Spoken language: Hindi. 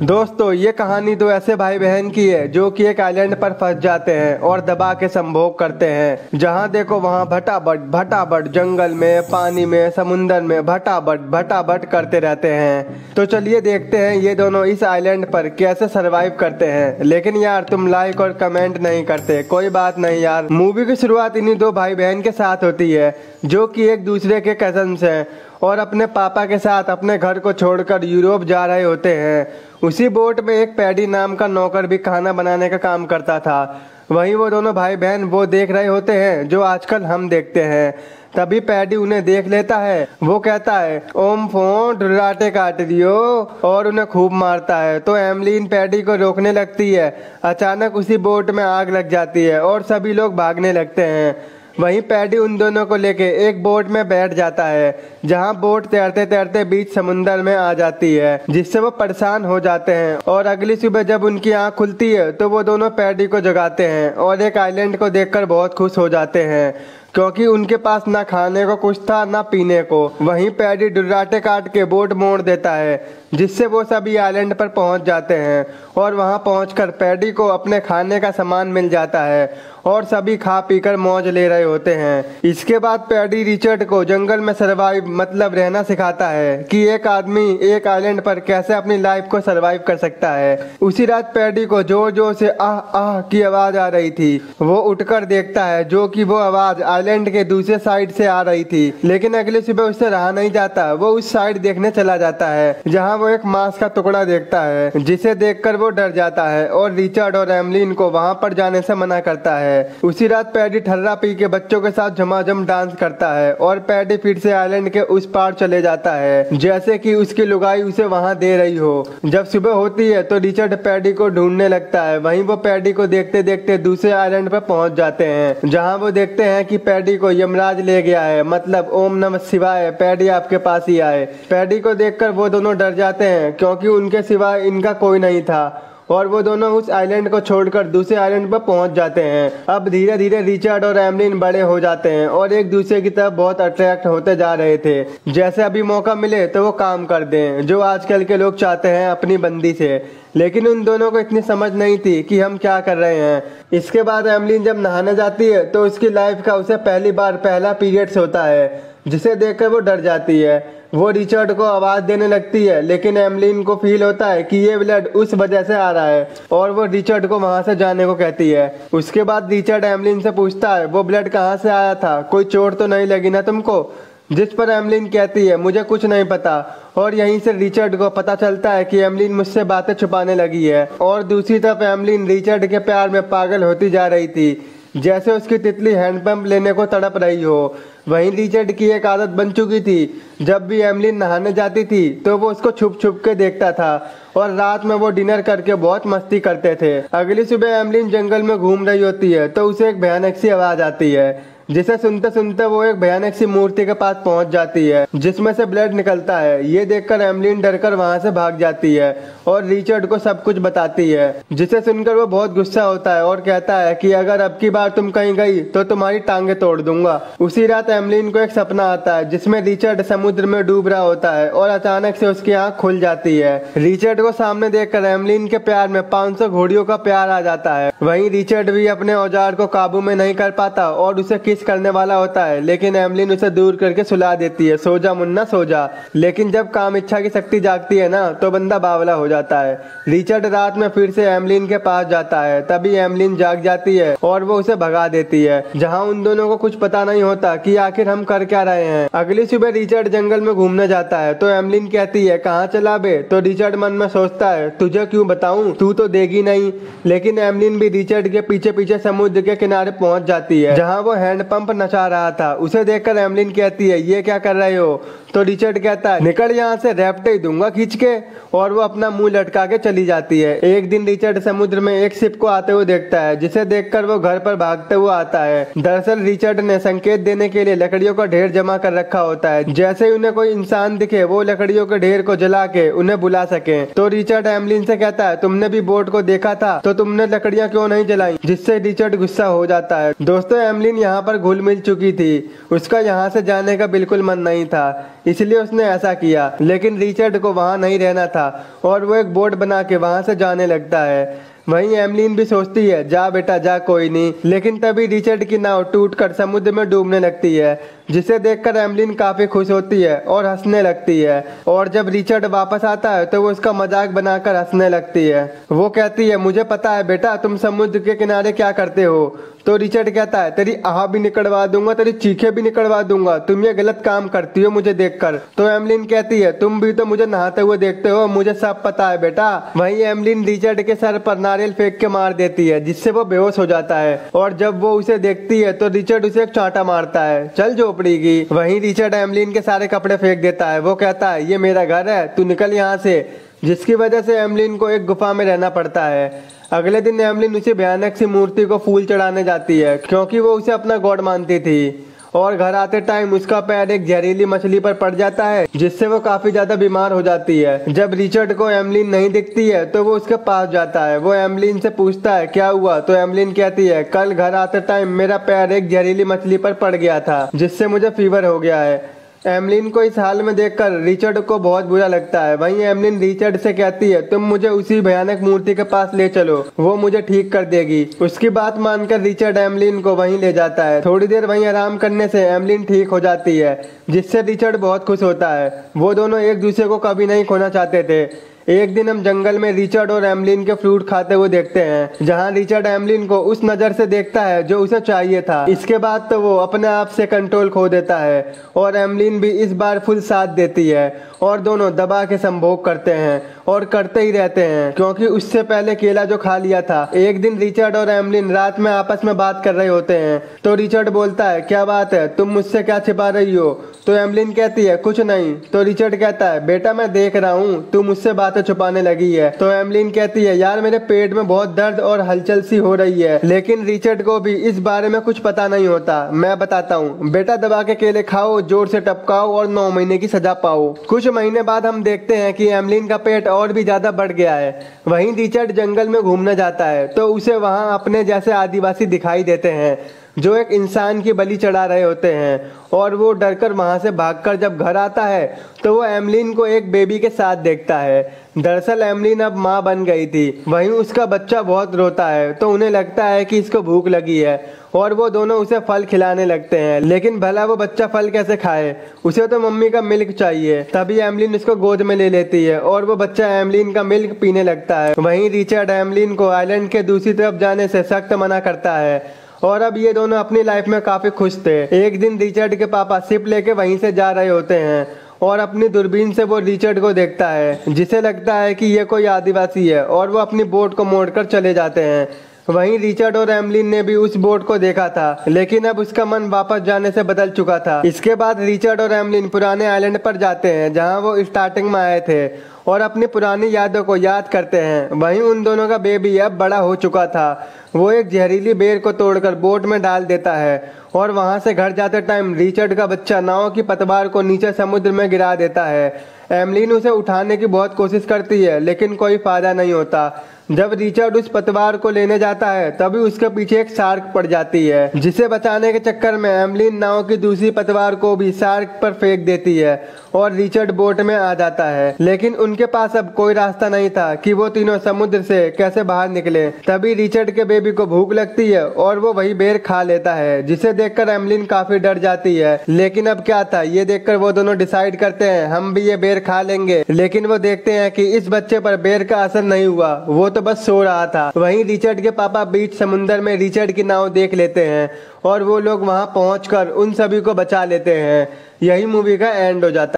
दोस्तों ये कहानी तो ऐसे भाई बहन की है जो कि एक आइलैंड पर फंस जाते हैं और दबा के संभोग करते हैं। जहां देखो वहां भटाभट जंगल में, पानी में, समुंदर में भटाभट करते रहते हैं। तो चलिए देखते हैं ये दोनों इस आइलैंड पर कैसे सरवाइव करते हैं। लेकिन यार तुम लाइक और कमेंट नहीं करते, कोई बात नहीं यार। मूवी की शुरुआत इन्हीं दो भाई बहन के साथ होती है जो कि एक दूसरे के कजन्स हैं और अपने पापा के साथ अपने घर को छोड़कर यूरोप जा रहे होते हैं। उसी बोट में एक पैडी नाम का नौकर भी खाना बनाने का काम करता था। वहीं वो दोनों भाई बहन वो देख रहे होते हैं जो आजकल हम देखते हैं। तभी पैडी उन्हें देख लेता है। वो कहता है ओम फोन डुराटे काट दियो और उन्हें खूब मारता है। तो एमलीन पैडी को रोकने लगती है। अचानक उसी बोट में आग लग जाती है और सभी लोग भागने लगते हैं। वहीं पैडी उन दोनों को लेके एक बोट में बैठ जाता है जहां बोट तैरते तैरते बीच समुंदर में आ जाती है, जिससे वो परेशान हो जाते हैं। और अगली सुबह जब उनकी आंख खुलती है तो वो दोनों पैडी को जगाते हैं और एक आइलैंड को देखकर बहुत खुश हो जाते हैं क्योंकि उनके पास ना खाने को कुछ था ना पीने को। वहीं पैडी डुर्राटे काट के बोट मोड़ देता है जिससे वो सभी आइलैंड पर पहुंच जाते हैं। और वहां पहुंचकर पैडी को अपने खाने का सामान मिल जाता है और सभी खा पीकर मौज ले रहे होते हैं। इसके बाद पैडी रिचर्ड को जंगल में सरवाइव मतलब रहना सिखाता है कि एक आदमी एक आइलैंड पर कैसे अपनी लाइफ को सरवाइव कर सकता है। उसी रात पैडी को जोर जोर से आह आह की आवाज आ रही थी। वो उठकर देखता है जो कि वो आवाज आइलैंड के दूसरे साइड से आ रही थी। लेकिन अगली सुबह उससे रहा नहीं जाता। वो उस साइड देखने चला जाता है जहाँ वो एक मांस का टुकड़ा देखता है जिसे देखकर वो डर जाता है और रिचर्ड और एमलीन को वहाँ पर जाने से मना करता है। उसी रात पैडी ठर्रा पी के बच्चों के साथ झमाझम डांस करता है और पैडी फिर से आइलैंड के उस पार चले जाता है जैसे कि उसकी लुगाई उसे वहाँ दे रही हो। जब सुबह होती है तो रिचर्ड पैडी को ढूंढने लगता है। वहीं वो पैडी को देखते देखते दूसरे आइलैंड पर पहुंच जाते हैं जहाँ वो देखते हैं कि पैडी को यमराज ले गया है, मतलब ओम नमः शिवाय पैडी आपके पास ही आए। पैडी को देखकर वो दोनों डर जाते हैं क्योंकि उनके सिवाय इनका कोई नहीं था और वो दोनों उस आइलैंड को छोड़कर दूसरे आइलैंड पर पहुंच जाते हैं। अब धीरे धीरे रिचर्ड और एमलीन बड़े हो जाते हैं और एक दूसरे की तरफ बहुत अट्रैक्ट होते जा रहे थे। जैसे अभी मौका मिले तो वो काम कर दें जो आजकल के लोग चाहते हैं अपनी बंदी से। लेकिन उन दोनों को इतनी समझ नहीं थी कि हम क्या कर रहे हैं। इसके बाद एमलीन जब नहाने जाती है तो उसकी लाइफ का उसे पहली बार पहला पीरियड्स होता है जिसे देखकर वो डर जाती है। वो रिचर्ड को आवाज देने लगती है लेकिन एमलीन को फील होता है कि ये ब्लड उस वजह से आ रहा है और वो रिचर्ड को वहां से जाने को कहती है। उसके बाद रिचर्ड एमलीन से पूछता है वो ब्लड कहाँ से आया था, कोई चोट तो नहीं लगी ना तुमको? जिस पर एमलीन कहती है मुझे कुछ नहीं पता। और यहीं से रिचर्ड को पता चलता है कि एमलीन मुझसे बातें छुपाने लगी है। और दूसरी तरफ एमलीन रिचर्ड के प्यार में पागल होती जा रही थी जैसे उसकी तितली हैंडपंप लेने को तड़प रही हो। वहीं रिचर्ड की एक आदत बन चुकी थी, जब भी एमलीन नहाने जाती थी तो वो उसको छुप छुप के देखता था और रात में वो डिनर करके बहुत मस्ती करते थे। अगली सुबह एमलीन जंगल में घूम रही होती है तो उसे एक भयानक सी आवाज आती है जिसे सुनते सुनते वो एक भयानक सी मूर्ति के पास पहुंच जाती है जिसमें से ब्लड निकलता है। ये देखकर एमलीन डरकर वहां से भाग जाती है और रिचर्ड को सब कुछ बताती है, जिसे सुनकर वो बहुत गुस्सा होता है और कहता है कि अगर अब की बार तुम कहीं गई तो तुम्हारी टांगे तोड़ दूंगा। उसी रात एमलीन को एक सपना आता है जिसमें रिचर्ड समुद्र में डूब रहा होता है और अचानक से उसकी आंख खुल जाती है। रिचर्ड को सामने देखकर एमलीन के प्यार में 500 घोड़ियों का प्यार आ जाता है। वहीं रिचर्ड भी अपने औजार को काबू में नहीं कर पाता और उसे किस करने वाला होता है लेकिन एमलीन उसे दूर करके सुला देती है, सो जा मुन्ना सो जा। लेकिन जब काम इच्छा की शक्ति जागती है ना तो बंदा बावला हो जाता है। रिचर्ड रात में फिर से एमलीन के पास जाता है। तभी एमलीन जाग जाती है और वो उसे भगा देती है जहां उन दोनों को कुछ पता नहीं होता कि आखिर हम कर क्या रहे हैं। अगली सुबह रिचर्ड जंगल में घूमने जाता है तो एमलीन कहती है कहाँ चला बे? तो रिचर्ड मन में सोचता है तुझे क्यों बताऊं, तू तो देगी नहीं। लेकिन एमलीन भी रिचर्ड के पीछे पीछे समुद्र के किनारे पहुंच जाती है जहाँ वो हैंडपंप नचा रहा था। उसे देखकर एमलीन कहती है ये क्या कर रहे हो? तो रिचर्ड कहता है निकल यहाँ से, रैप्टे ही दूंगा खींच के। और वो अपना मुंह लटका के चली जाती है। एक दिन रिचर्ड समुद्र में एक शिप को आते हुए देखता है जिसे देखकर वो घर पर भागते हुए आता है। दरअसल रिचर्ड ने संकेत देने के लिए लकड़ियों का ढेर जमा कर रखा होता है, जैसे ही उन्हें कोई इंसान दिखे वो लकड़ियों के ढेर को जला के उन्हें बुला सके। तो रिचर्ड एमलीन से कहता है तुमने भी बोट को देखा था तो तुमने लकड़ियां क्यों नहीं जलाई? जिससे रिचर्ड गुस्सा हो जाता है। दोस्तों एमलीन यहाँ पर पर घुल मिल चुकी थी। उसका यहाँ से जाने का बिल्कुल मन नहीं था, इसलिए उसने ऐसा किया। लेकिन रिचर्ड को वहाँ नहीं रहना था और वो एक बोट बना के वहाँ से जाने लगता है। वहीं एमलीन भी सोचती है जा बेटा जा, कोई नहीं। लेकिन तभी रिचर्ड की नाव टूटकर समुद्र में डूबने लगती है, जिसे देखकर एमलीन काफी खुश होती है और हंसने लगती है। और जब रिचर्ड वापस आता है तो वो उसका मजाक बनाकर हंसने लगती है। वो कहती है मुझे पता है बेटा तुम समुद्र के किनारे क्या करते हो। तो रिचर्ड कहता है तेरी आह भी निकलवा दूंगा, तेरी चीखें भी निकलवा दूंगा, तुम ये गलत काम करती हो मुझे देखकर। तो एमलीन कहती है तुम भी तो मुझे नहाते हुए देखते हो, मुझे सब पता है बेटा। वहीं एमलीन रिचर्ड के सर पर नारियल फेंक के मार देती है, जिससे वो बेहोश हो जाता है। और जब वो उसे देखती है तो रिचर्ड उसे एक चांटा मारता है, चल झोपड़ी की। वहीं रिचर्ड एमलीन के सारे कपड़े फेंक देता है। वो कहता है ये मेरा घर है, तू निकल यहाँ से। जिसकी वजह से एमलीन को एक गुफा में रहना पड़ता है। अगले दिन एमलीन उसी भयानक सी मूर्ति को फूल चढ़ाने जाती है, क्योंकि वो उसे अपना गॉड मानती थी। और घर आते टाइम उसका पैर एक जहरीली मछली पर पड़ जाता है, जिससे वो काफी ज्यादा बीमार हो जाती है। जब रिचर्ड को एमलीन नहीं दिखती है तो वो उसके पास जाता है। वो एमलीन से पूछता है क्या हुआ। तो एमलीन कहती है कल घर आते टाइम मेरा पैर एक जहरीली मछली पर पड़ गया था, जिससे मुझे फीवर हो गया है। एमलीन को इस हाल में देखकर रिचर्ड को बहुत बुरा लगता है। वहीं एमलीन रिचर्ड से कहती है तुम मुझे उसी भयानक मूर्ति के पास ले चलो, वो मुझे ठीक कर देगी। उसकी बात मानकर रिचर्ड एमलीन को वहीं ले जाता है। थोड़ी देर वहीं आराम करने से एमलीन ठीक हो जाती है, जिससे रिचर्ड बहुत खुश होता है। वो दोनों एक दूसरे को कभी नहीं खोना चाहते थे। एक दिन हम जंगल में रिचर्ड और एमलीन के फ्रूट खाते हुए देखते हैं, जहां रिचर्ड एमलीन को उस नजर से देखता है जो उसे चाहिए था। इसके बाद तो वो अपने आप से कंट्रोल खो देता है और एमलीन भी इस बार फुल साथ देती है और दोनों दबा के संभोग करते हैं और करते ही रहते हैं, क्योंकि उससे पहले केला जो खा लिया था। एक दिन रिचर्ड और एमलीन रात में आपस में बात कर रहे होते हैं। तो रिचर्ड बोलता है क्या बात है, तुम मुझसे क्या छिपा रही हो। तो एमलीन कहती है कुछ नहीं। तो रिचर्ड कहता है बेटा मैं देख रहा हूँ तू मुझसे बातें छुपाने लगी है। तो एमलीन कहती है यार मेरे पेट में बहुत दर्द और हलचल सी हो रही है। लेकिन रिचर्ड को भी इस बारे में कुछ पता नहीं होता। मैं बताता हूँ बेटा, दबा के केले खाओ, जोर से टपकाओ और 9 महीने की सजा पाओ। कुछ महीने बाद हम देखते हैं कि एमलीन का पेट और भी ज्यादा बढ़ गया है। वहीं रिचर्ड जंगल में घूमने जाता है तो उसे वहां अपने जैसे आदिवासी दिखाई देते हैं, जो एक इंसान की बलि चढ़ा रहे होते हैं। और वो डरकर वहां से भागकर जब घर आता है तो वो एमलीन को एक बेबी के साथ देखता है। दरअसल एमलीन अब माँ बन गई थी। वहीं उसका बच्चा बहुत रोता है तो उन्हें लगता है कि इसको भूख लगी है और वो दोनों उसे फल खिलाने लगते हैं। लेकिन भला वो बच्चा फल कैसे खाए, उसे तो मम्मी का मिल्क चाहिए। तभी एमलीन उसको गोद में ले लेती है और वो बच्चा एमलीन का मिल्क पीने लगता है। वहीं रिचर्ड एमलीन को आइलैंड के दूसरी तरफ जाने से सख्त मना करता है और अब ये दोनों अपनी लाइफ में काफी खुश थे। एक दिन रिचर्ड के पापा शिप लेके वहीं से जा रहे होते हैं और अपनी दूरबीन से वो रिचर्ड को देखता है, जिसे लगता है कि ये कोई आदिवासी है, और वो अपनी बोट को मोड़कर चले जाते हैं। वहीं रिचर्ड और एमलीन ने भी उस बोट को देखा था, लेकिन अब उसका मन वापस जाने से बदल चुका था। इसके बाद रिचर्ड और एमलीन पुराने आइलैंड पर जाते हैं जहां वो स्टार्टिंग में आए थे और अपनी पुरानी यादों को याद करते हैं। वहीं उन दोनों का बेबी अब बड़ा हो चुका था। वो एक जहरीली बेर को तोड़कर बोट में डाल देता है और वहां से घर जाते टाइम रिचर्ड का बच्चा नाव की पतवार को नीचे समुद्र में गिरा देता है। एमलीन उसे उठाने की बहुत कोशिश करती है, लेकिन कोई फायदा नहीं होता। जब रिचर्ड उस पतवार को लेने जाता है तभी उसके पीछे एक शार्क पड़ जाती है, जिसे बचाने के चक्कर में एमलीन नाव की दूसरी पतवार को भी शार्क पर फेंक देती है और रिचर्ड बोट में आ जाता है। लेकिन उनके पास अब कोई रास्ता नहीं था कि वो तीनों समुद्र से कैसे बाहर निकले। तभी रिचर्ड के बेबी को भूख लगती है और वो वही बेर खा लेता है, जिसे देखकर एमलीन काफी डर जाती है। लेकिन अब क्या था, ये देखकर वो दोनों डिसाइड करते हैं हम भी ये बेर खा लेंगे। लेकिन वो देखते हैं कि इस बच्चे पर बेर का असर नहीं हुआ, वो तो बस सो रहा था। वहीं रिचर्ड के पापा बीच समुद्र में रिचर्ड की नाव देख लेते हैं और वो लोग वहां पहुंचकर उन सभी को बचा लेते हैं। यही मूवी का एंड हो जाता है।